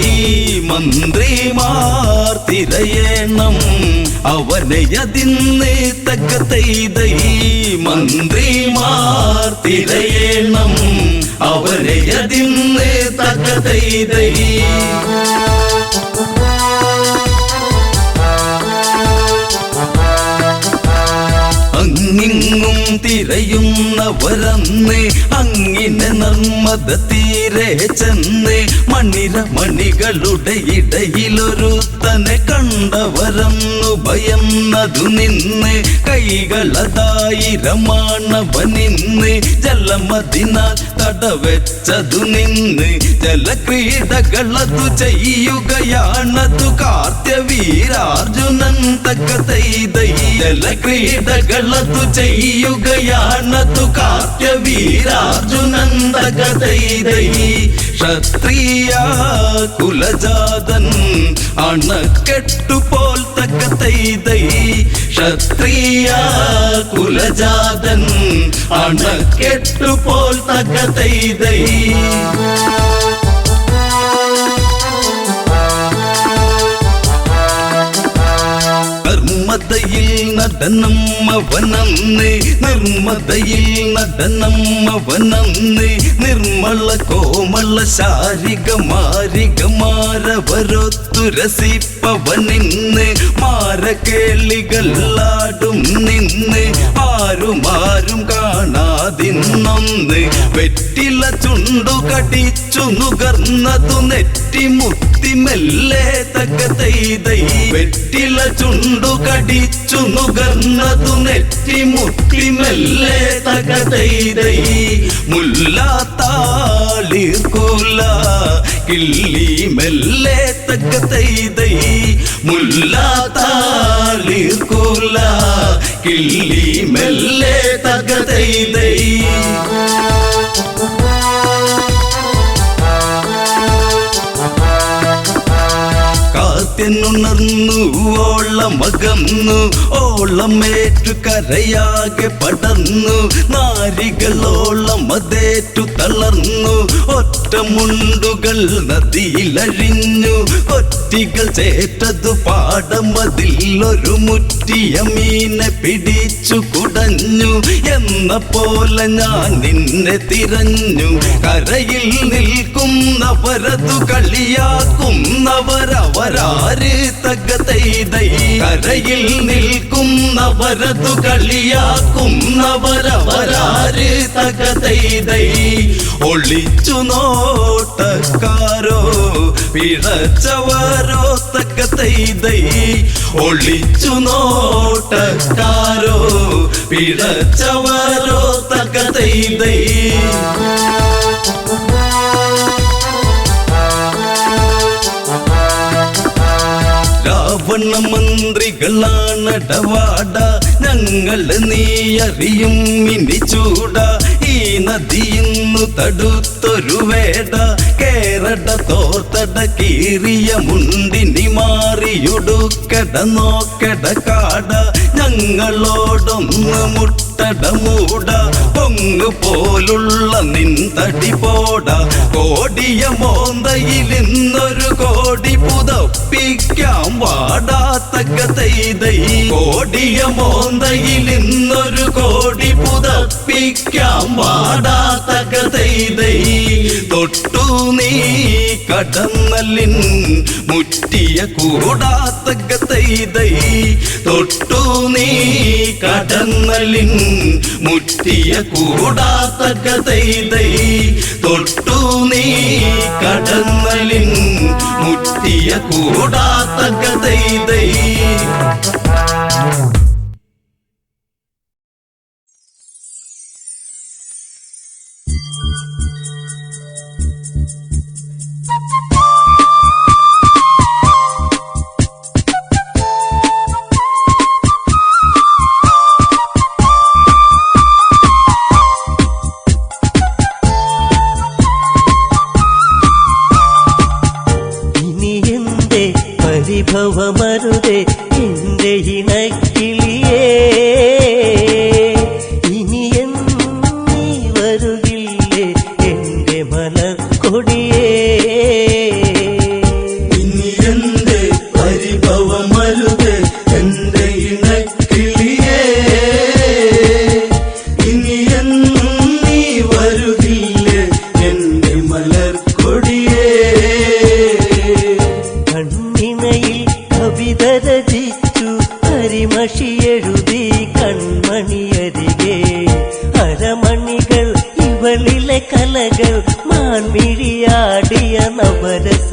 മന്ത്രിമാർ തിരയേണം അവനെ അതിന്ന് തകതൈതൈ മന്ത്രിമാർ തിരയേണം അവനെ കണ്ടതിന്ന് തകതൈതൈ അങ്ങിങ്ങും തിരയുന്നവരന്ന് അങ്ങിനെ നർമ്മദ തീരെ ചെന്ന് മണികളുടെ ഇടയിലൊരുത്തനെ കണ്ടവരന്നു ഭയന്നതു നിന്ന് കൈകളതായിരമാണവനിന്ന് ജലമതിനാൽ തടവെച്ചതു നിന്ന് ജലക്രീഡകളതു ചെയ്യുകയാണതു കാർത്യവീരാർജുനൻ തകതൈതൈ ജലക്രീഡകളതു ചെയ്യുകയാണതു കാർത്യവീരാർജുനൻ തകതൈതൈ ക്ഷത്രിയ കുലജാതൻ അണക്കെട്ടുപോൽ തകതൈതൈ ക്ഷത്രിയ കുലജാതൻ അണക്കെട്ടുപോൽ തകതൈതൈ നിർമ്മതയിൽ നടനമ്മവനന്ന് നിർമ്മതയിൽ നടനമ്മവനന്ന് നിർമ്മല കോമള ശാരിക മാരികമാരവരൊത്തു രസിപ്പവനിന്ന് മാരകേളികളാടും നിന്ന് ആരും കാണാതിന്നൊന്ന് വെറ്റില ചുണ്ടു കടിച്ചു നുകർന്നതു നെറ്റിമുത്തി മെല്ലെ തകതൈതൈ വെറ്റില ചുണ്ടു കടിച്ചു നുകർന്നതു നെറ്റിമുത്തി മെല്ലെ തകതൈതൈ മുല്ലാത്താളിർകൂല കിള്ളി മെല്ലെ തകതൈതൈ മുല്ലാത്താളിർകൂല കിള്ളി മെല്ലെ തകതൈതൈ കാത്യനുണർന്നു ഓളമകന്നു ഓളമേറ്റു കരയാകെ പടർന്നു നാരികളോളം അതേറ്റു തളർന്നു ഒറ്റമുണ്ടുകൾ നദിയിലഴിഞ്ഞു കൊറ്റികൾ ചേറ്റതു പാടമതിൽ ഒരു മുറ്റിയ മീനെ പിടിച്ചു കുടഞ്ഞു എന്ന പോലെ ഞാൻ നിന്നെ തിരഞ്ഞു കരയിൽ നിൽക്കുന്നവരതു കളിയാക്കുന്നവരവരാര് തകതൈതൈ കരയിൽ നിൽക്കുന്നവരതു കളിയാക്കുന്നവരവരാര് തകതൈതൈ ഒളിച്ചു നോട്ടക്കാരോ പിഴച്ചവരോ തകതൈതൈ ഒളിച്ചു നോട്ടക്കാരോ പിഴച്ചവരോ തകതൈതൈ രാവണ മന്ത്രികളാണടവാട ഞങ്ങള് നീ അറിയും ഇനി ചൂട ഈ നദിയിന്നു തടുത്തൊരു വേട കേരട തോർത്തട കീറിയ മുണ്ടിനി മാറിയുടുക്കട നോക്കട കാട ഞങ്ങളോടൊന്ന് മുട്ടട മൂട പൊങ്ങു പോലുള്ള നിന്തടി പോട കോടിയ മോന്തയിൽ ഇന്നൊരു കോടി പുതപ്പിക്കാം വാടാ തകതൈതൈ കോടിയ മോന്തയിൽ ഇന്നൊരു കോടി പുതപ്പിക്കാം വാടാ തകതൈതൈ തൊട്ടു നീ കടന്നലിൻ മുറ്റിയ കൂടാ തകതൈതൈ തൊട്ടു നീ കടന്നലിൻ മുറ്റിയ കൂടാ തകതൈതൈ തൊട്ടു നീ കടന്നലിൻ മുറ്റിയ കൂടാ തകതൈതൈ പരിഭവമരുതേ എന്റെ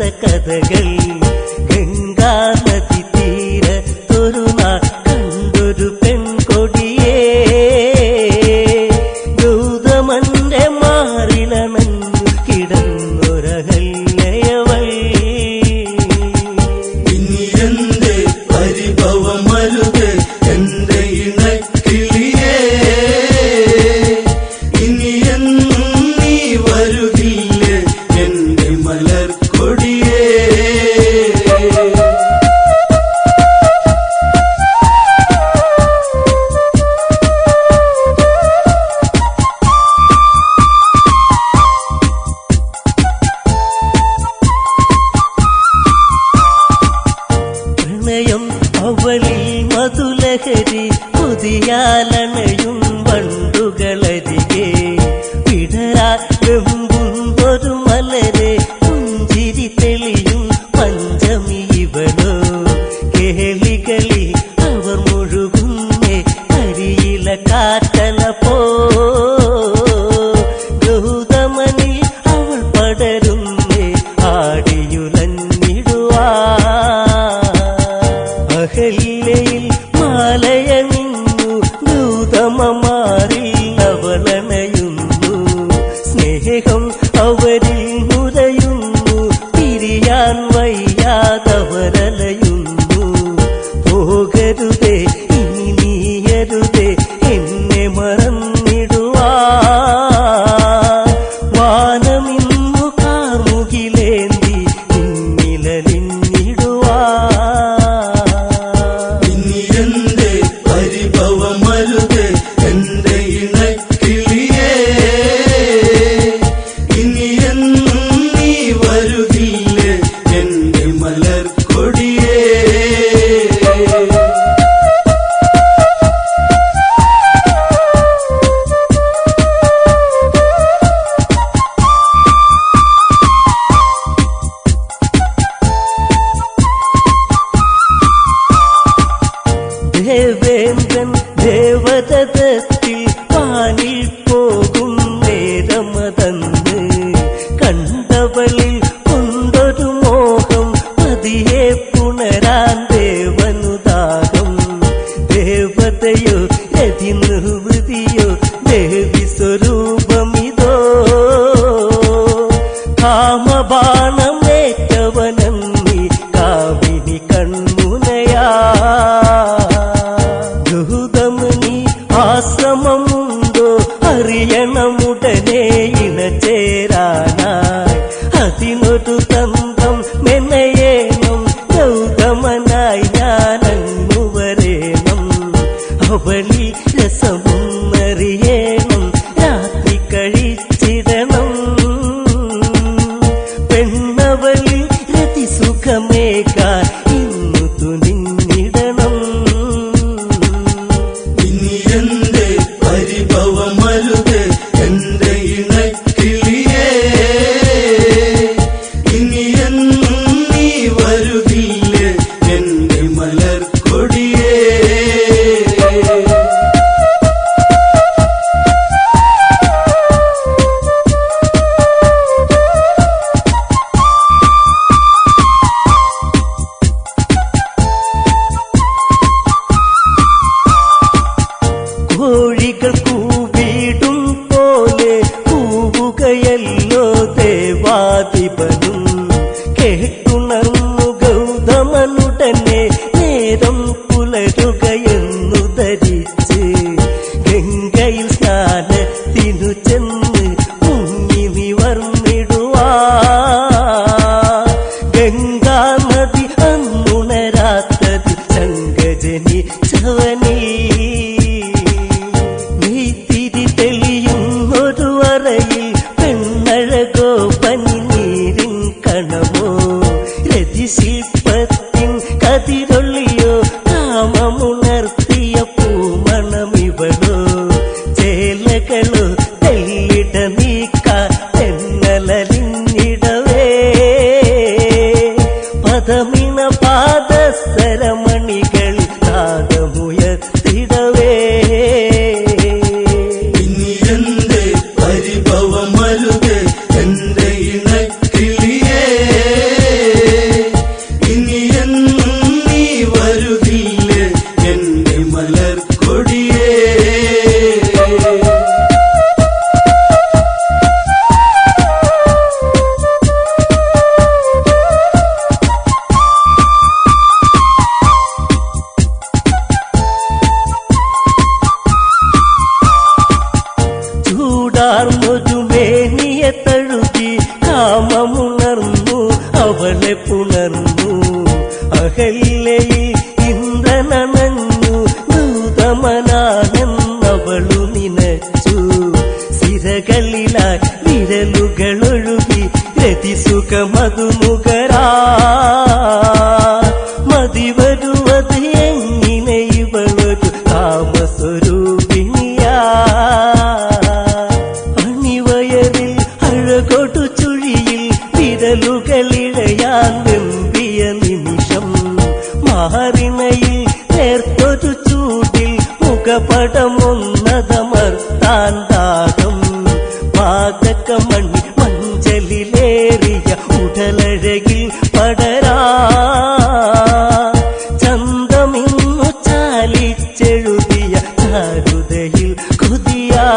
രസകഥകൾ ഗംഗാ നദി തീരത്തൊരു നാൾ കണ്ടൊരു പെൺകൊടിയേ ഗൗതമന്റെ മാറിലണഞ്ഞു കിടന്നൊരഹല്യയവൾ ഇനി എന്റെ പരിഭവമരുത് എന്റെ ഇണക്കിളിയേ ഇനി എന്നും നീ വരുകില്ലേ എന്റെ മലർക്കൊടിയേ പ്രണയം അവളിൽ മധുലഹരി കൊതിയാലണയും വണ്ടുകളരികെ വിടരാ വെമ്പുന്നൊരു മലരെ പുഞ്ചിരി തെളിയും പഞ്ചമി ഇവളോ കേളികളി അവർ മുഴുകുന്നേ കരിയില കാറ്റല പോ ഗൗതമനിൽ അവൾ പടരുന്നേ ആടിയുലഞ്ഞിടുവാ അഹല്യയിൽ മാലയണിഞ്ഞു ഗൗതമമാരിൽ അവളണയുന്നു സ്നേഹം അവരിൽ മുരയുന്നു പിരിയാൻ വയ്യാതവരലയുന്നു പോകരുതേ ഇനി നീയരുതേ എന്നെ മറന്നിടുവാ വാനമിന്നു കാർമുകിലേന്തി നിന്നിലലിഞ്ഞിടുവാ ഇനി എന്റെ പരിഭവമരുത് എന്റെ ഇണക്കിളിയേ ഇനി എന്നും നീ വരുകില്ലേ എന്റെ മലർക്കൊടിയേ ദേവേന്ദ്രൻ ദേവതത്തിൽ പാനിൽ പോകും നേരമതന്ന് കണ്ടവളിൽ കൊണ്ടൊരു മോഹം പതിയെ പുണരാൻ ദേവനുദാഹം ദേവതയോ രതിനിർവൃതിയോ ദേവി സ്വരൂപമിതോ കാമബാണമേറ്റവനന്നി കാവിനി കൺമുനയാ ഗൗതമനി ആശ്രമമുണ്ടോ അറിയണമുടനെ ഇണചേരാനായി അതിനൊരു തന്ത്രം മെനയേണം ഗൗതമനായി ഞാനങ്ങു വരേണം അവളി രസമൊന്നറിയണം രാത്രി കഴിച്ചിടണം പെണ്ണവളി രതിസുഖമേകാൻ ഇന്നു തുനിഞ്ഞിടണം ഇനി എന്റെ പരിഭവമരുത് എന്റെ ഇണക്കിളിയേ ഇനി എന്നും നീ വരുകില്ലേ എന്റെ മലർക്കൊടിയേ ചൂടാർന്നൊരു മേനിയെ തഴുകി കാമമുണർന്നു അവളെ പുണർന്നു അകല്ലയിൽ ഇന്ദ്രനണഞ്ഞു ദൂതമനാണെന്നവളു നിനച്ചു സിരകളിലായി വിരലുകളൊഴുകി രതിസുഖമതുമുഖരാ മതി വരുവത് എങ്ങനെ ഇവളൊരു കാമസ്വരൂപിണിയാ അണിവയറിൽ അഴകൊടു ചുഴിയിൽ വിരലുകളിഴയാൻ വെമ്പിയ നിമിഷം മാറിണയിൽ നേർത്തൊരു ചൂടിൽ മുഖപടമൊന്നതമർത്താൻ ദാഹം പാതകമണി മഞ്ചലിലേറിയ ഉടലഴകിൽ പടരാ ചന്തമിന്നു ചാലിച്ചെഴുതിയ ചാരുതയിൽ കൊതിയാ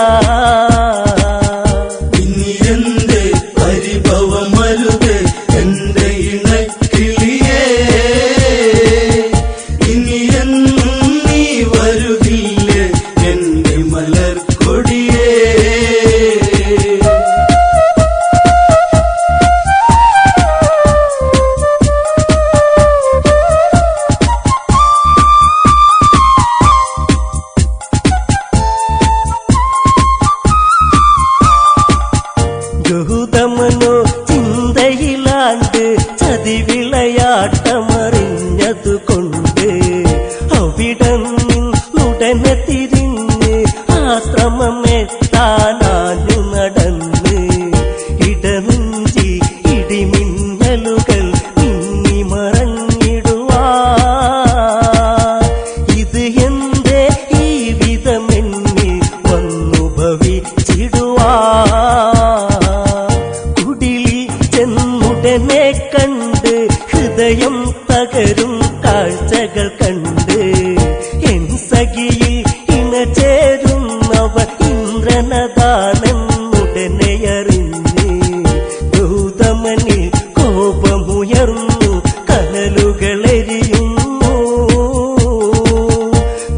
ഇനി എന്റെ പരിഭവമരുത് എന്റെ ഇണക്കിളിയേ ഇനി എന്നും നീ വരുകില്ലേ എന്റെ മലർക്കൊടിയേ ഗൗതമനോ ചിന്തയിലാണ്ട് ചതിവിളയാട്ടമറിഞ്ഞതുകൊണ്ട് അവിടന്നുടനെ തിരിഞ്ഞ് ആശ്രമമെത്താനാഞ്ഞു നടന്ന് ഇടനെഞ്ചി ഇടിമിന്നലുകൾ മിന്നി മറഞ്ഞിടുവാ ഇത് എന്റെ ഈ വിധമെന്നിൽ വന്നു ഭവിച്ചിടുവാ കുടിലിൽ ചെന്നുടനെ കണ്ട് ഹൃദയം തകരും കാഴ്ചകൾ കണ്ട് എൻ സഖിയിൽ ഇണചേരുന്നവർ ഇന്ദ്രനതാണെന്നുടനെ അറിഞ്ഞ് ഗൗതമനിൽ കോപമുയർന്നു കനലുകളെരിയുന്നു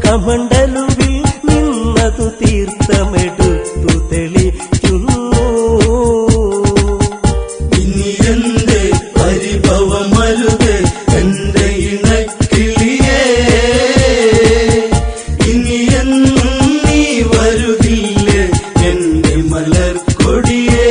കമണ്ടലുവിൽ നിന്നതു തീർത്ഥമെടുത്തു തെളിക്കുന്നു ഇനി എന്റെ പരിഭവമരുത് എന്റെ ഇണക്കിളിയേ ഇനി എന്നും നീ വരുകില്ലേ എന്റെ മലർക്കൊടിയേ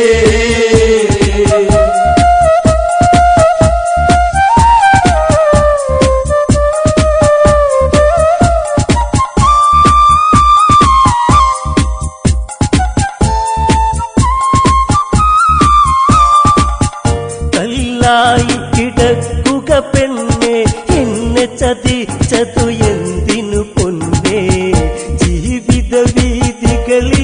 കല്ലായി കിടക്കുക പെണ്ണെ എന്നെ ചതിച്ചതു എന്തിനു പൊന്നേ ജീവിത വീതികളിൽ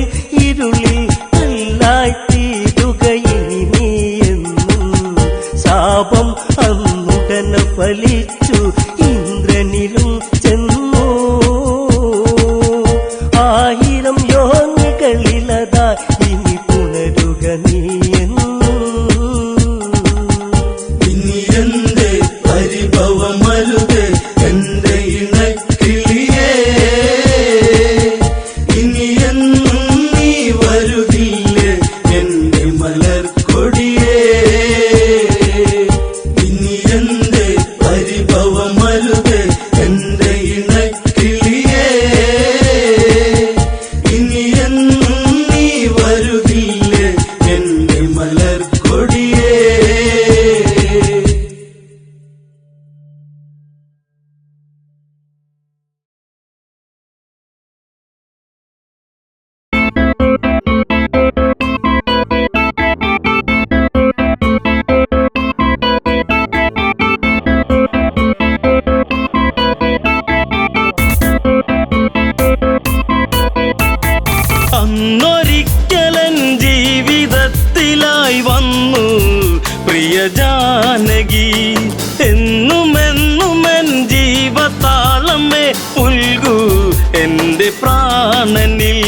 പ്രാണനിൽ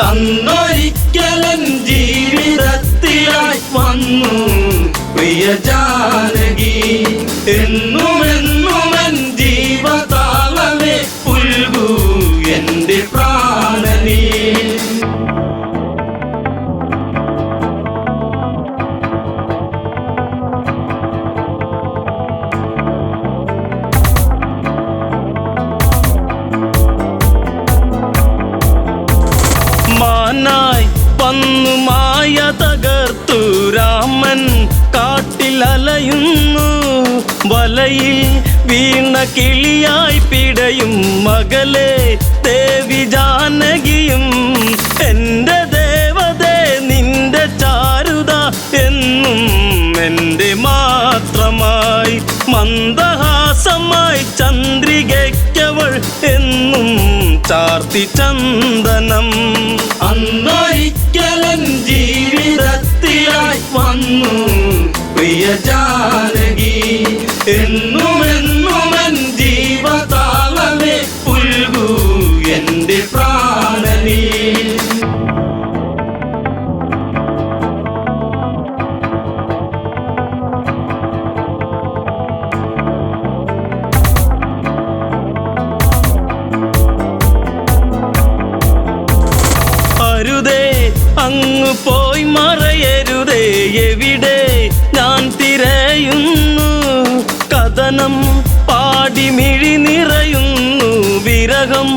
അന്നൊരിക്കലൻ ജീവിതത്തിലായി വന്നു പ്രിയ ജാനകി എന്നുമെന്നുമെൻ ജീവതാളമേ പുൽകൂ എന്റെ പ്രാണനിൽ മാനായി വന്നു മായ തകർത്തു രാമൻ കാട്ടിൽ അലയുന്നു വലയിൽ വീണ കിളിയായി പിടയും മകളെ ദേവി ജാനകിയും എന്റെ ദേവതേ നിന്റെ ചാരുത എന്നും എന്റെ മാത്രമായി മന്ദഹാസമായി ചന്ദ്രികയ്ക്കവൾ എന്നും ചാർത്തി ചന്ദനം അന്നൊരിക്കലൻ ജീവിതത്തിലായി വന്നു പ്രിയ ജാനകി എന്നുമെന്നുമെൻ ജീവതാളമേ പുൽകൂ എന്റെ പ്രാണനിൽ അരുതേ അങ്ങ് പോയി മറയരുതേ എവിടെ ഞാൻ തിരയുന്നു കഥനം പാടി മിഴി നിറയുന്നു വിരഹം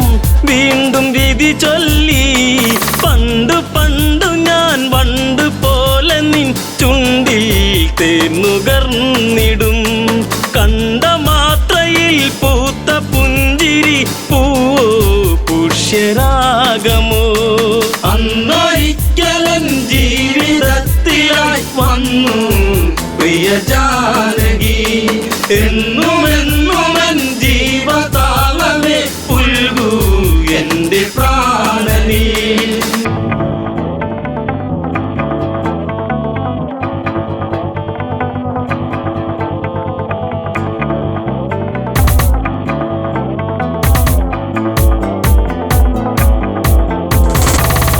വീണ്ടും വിധി ചൊല്ലി പണ്ടു പണ്ടു ഞാൻ വണ്ട് പോലെ നിൻ ചുണ്ടിൽ തേന്നുകർന്നിടും കണ്ട മാത്രയിൽ പൂത്ത പുഞ്ചിരി പൂവോ പുഷ്യരാഗമോ അന്നൊരിക്കലൻ ജീവിതത്തിലായി വന്നു പ്രിയ ജാനകി എന്നുമെന്നുമെൻ ജീവതാളമേ പുൽകൂ എന്റെ പ്രാണനിൽ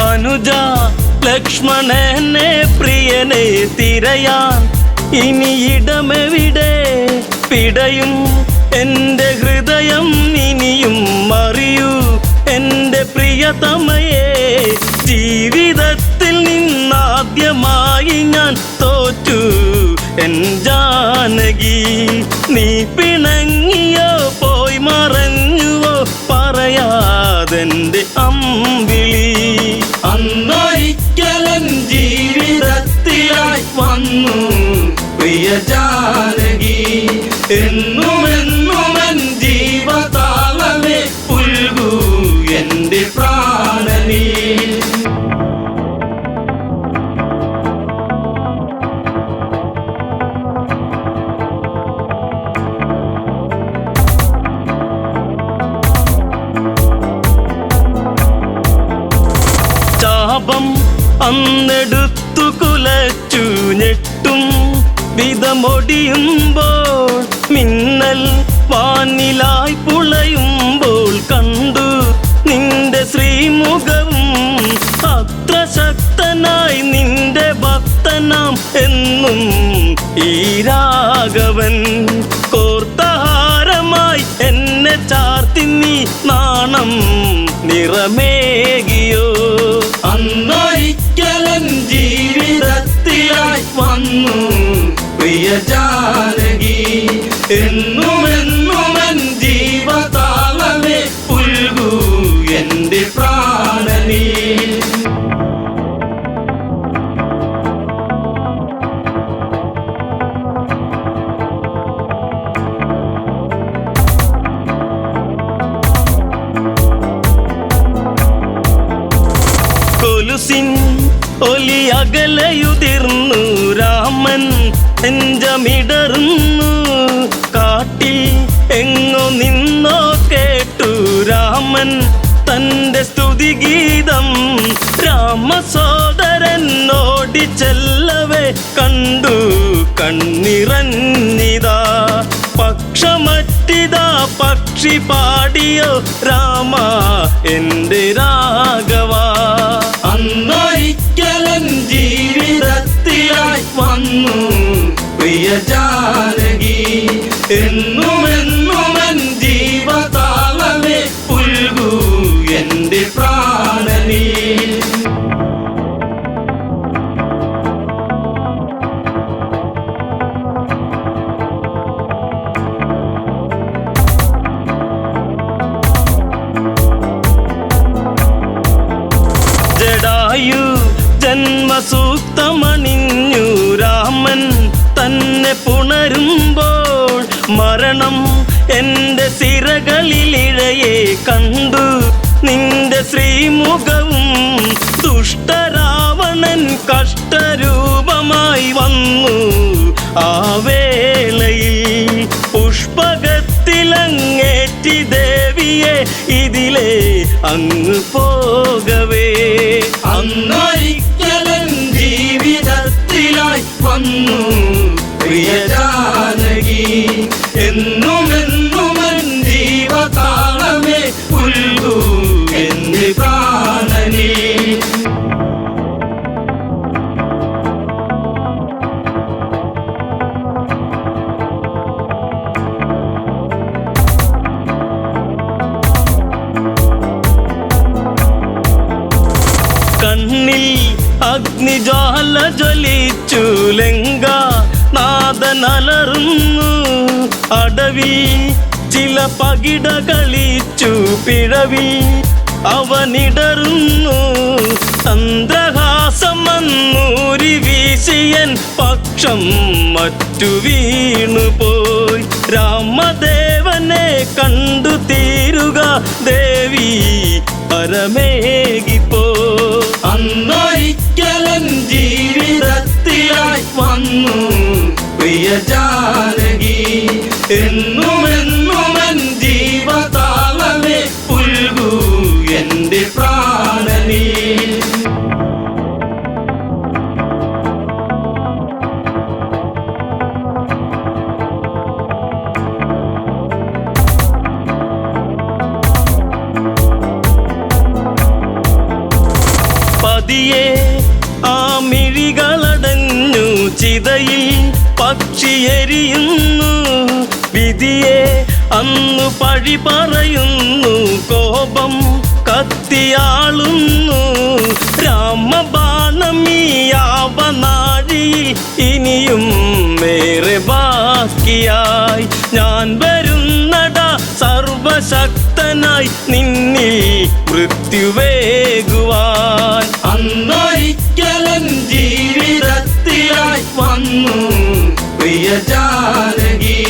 അനുജ ലക്ഷ്മണനെ പ്രിയനെ തിരയാൻ ഇനി ഇടമെവിടെ പിടയും എന്റെ ഹൃദയം ഇനിയും അറിയൂ എന്റെ പ്രിയതമയെ ജീവിതത്തിൽ നിന്നാദ്യമായി ഞാൻ തോറ്റു എൻ ജാനകി നീ പിണങ്ങിയോ പോയി മറഞ്ഞുവോ പറയാതെന്റെ അമ്പിളി അന്നൊരിക്കലൻ ജീവിതത്തിലായി വന്നു പ്രിയ ജാനകി എന്നുമെന്നുമെൻ ജീവതാളമേ പുൽകൂ എന്റെ പ്രാണനിൽ ശാപം അന്നെടുത്തു കുലച്ചു ഞെട്ടും വിധമൊടിയുമ്പോൾ മിന്നൽ വാനിലായി പുളയുമ്പോൾ കണ്ടു നിന്റെ ശ്രീമുഖവും അത്ര ശക്തനായി നിന്റെ ഭക്തനാം എന്നും ഈ രാഘവൻ കോർത്തഹാരമായി എന്നെ ചാർത്തി നീ നാണം നിറമേകിയോ അന്നൊരിക്കലൻ ജീവിതത്തിലായി വന്നു പ്രിയ ജാനകി എന്നുമെന്നുമെൻ ജീവതാളമേ പുൽകൂ എന്റെ പ്രാണനിൽ കൊലുസിൻ ഒലി അകലയുതിർന്നു രാമൻ നെഞ്ചമിടറുന്നു കാട്ടിൽ എങ്ങോ നിന്നോ കേട്ടു രാമൻ തന്റെ സ്തുതിഗീതം രാമസോദരനോട് ഓടിച്ചെല്ലവേ കണ്ടു കണ്ണിറഞ്ഞിതാ. പക്ഷമറ്റിതാ പക്ഷി പാടിയോ രാമ എൻ്റെ രാഘവ. അന്നൊരിക്കലൻ ജീവിതത്തിലായി വന്നു പ്രിയ ജാനകി. എന്നുമെന്നുമൻ ജീവതാളമേ പുൽകൂ എൻ്റെ പ്രാണനീ. ജടായു ജന്മസൂക്തമണിഞ്ഞു രാമൻ തന്നെ പുണരുമ്പോൾ മരണം എൻ്റെ സിരകളിലിഴയെ കണ്ടു നിന്റെ ശ്രീമുഖവും. ദുഷ്ടരാവണൻ കഷ്ടരൂപമായി വന്നു ആ വേളയിൽ. പുഷ്പകത്തിലങ്ങേറ്റി ദേവിയെ ഇതിലെ അങ്ങ് പോകവേ. അന്നൊരിക്കലൻ ജീവിതത്തിലായി വന്നു പ്രിയ ജാനകി. എന്നുമെന്നുമൻ ജീവതാളമേ പുൽകൂ എൻ്റെ പ്രാണനീ. കണ്ണിൽ അഗ്നിജ്വാല ജ്വലിച്ചു ലങ്ക നാദനലറുന്നു. അടവി ചില പകിട കളിച്ചു പിഴവി അവനിടറുന്നു. ചന്ദ്രഹാസം വന്നൂരി വീശിയൻ പക്ഷം മറ്റു വീണുപോയി. രാമദേവനെ കണ്ടു തീരുക ദേവി പരമേകിപ്പോ. അന്നൊരിക്കലൻ ജീവിതത്തിലായി വന്നു പ്രിയ ജാനകി. എന്നുമെന്നുമൻ ജീവതാളമേ പുൽകൂ എൻ്റെ പ്രാണനീ. പതിയെ ആ മിഴികളടഞ്ഞു ചിതയിൽ പക്ഷിയെരിയുന്നു. വിധിയെ അന്നു പഴി പറയുന്നു കോപം കത്തിയാളുന്നു. രാമബാണമീയാവനാഴിയിൽ ഇനിയും ഏറെ ബാക്കിയായി. ഞാൻ വരുന്നടാ സർവശക്തനായി നിന്നിൽ മൃത്യുവേകുവാൻ. അന്നൊരിക്കലൻ ജീവിതത്തിലായി വന്നു പ്രിയ ജാനകി.